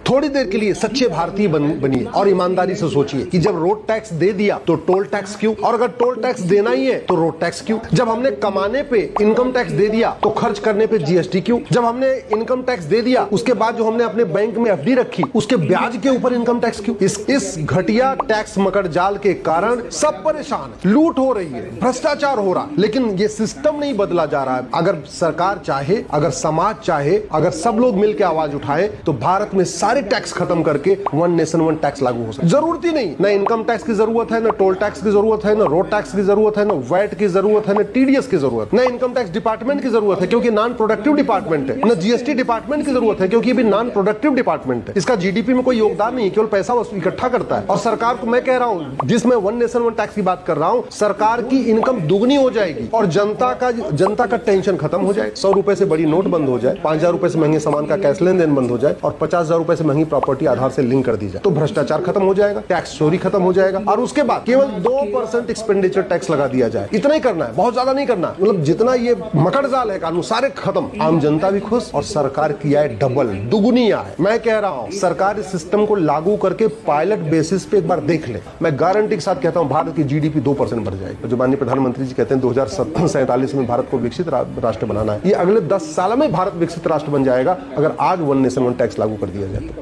थोड़ी देर के लिए सच्चे भारतीय बनिए और ईमानदारी से सोचिए कि जब रोड टैक्स दे दिया तो टोल टैक्स क्यों, और अगर टोल टैक्स देना ही है तो रोड टैक्स क्यों। जब हमने कमाने पे इनकम टैक्स दे दिया तो खर्च करने पे जीएसटी क्यों। जब हमने इनकम टैक्स दे दिया उसके बाद जो हमने अपने बैंक में एफडी रखी उसके ब्याज के ऊपर इनकम टैक्स क्यों। इस घटिया टैक्स मकर जाल के कारण सब परेशान है, लूट हो रही है, भ्रष्टाचार हो रहा, लेकिन ये सिस्टम नहीं बदला जा रहा है। अगर सरकार चाहे, अगर समाज चाहे, अगर सब लोग मिलकर आवाज उठाए तो भारत में सारे टैक्स खत्म करके वन नेशन वन टैक्स लागू हो सकता है। जरूरत ही नहीं, ना इनकम टैक्स की जरूरत है, ना टोल टैक्स की जरूरत है, ना रोड टैक्स की जरूरत है, ना वैट की जरूरत है, ना टीडीएस की जरूरत, ना इनकम टैक्स डिपार्टमेंट की जरूरत है क्योंकि नॉन प्रोडक्टिव डिपार्टमेंट है, ना जीएसटी डिपार्टमेंट की जरूरत है क्योंकि ये भी नॉन प्रोडक्टिव डिपार्टमेंट है। इसका जीडीपी में कोई योगदान नहीं, केवल पैसा इकट्ठा करता है। और सरकार को मैं कह रहा हूं, जिसमें वन नेशन वन टैक्स की बात कर रहा हूं, सरकार की इनकम दुगनी हो जाएगी और जनता का टेंशन खत्म हो जाए। 100 रुपए से बड़ी नोट बंद हो जाए, 5,000 रुपए से महंगे सामान का कैश लेन देन बंद हो जाए और 50,000 रुपए से महंगी प्रॉपर्टी आधार से लिंक कर दी जाए तो भ्रष्टाचार खत्म हो जाएगा, टैक्स चोरी खत्म हो जाएगा और उसके बाद केवल 2% एक्सपेंडिचर टैक्स लगा दिया जाए। इतना ही करना है, बहुत ज्यादा नहीं करना। मतलब जितना ये मकर जाल है कानून सारे खत्म, आम जनता भी खुश और सरकार की आय डबल दुगुनी आए। मैं कह रहा हूं सरकार इस सिस्टम को लागू करके पायलट बेसिस पे एक बार देख ले, मैं गारंटी के साथ कहता हूं भारत की जीडीपी 2% बढ़ जाएगी। जो माननीय प्रधानमंत्री जी कहते हैं 2047 में भारत को विकसित राष्ट्र बनाना है, ये अगले 10 साल में भारत विकसित राष्ट्र बन जाएगा अगर आज वन नेशन वन टैक्स लागू कर दिया जाए।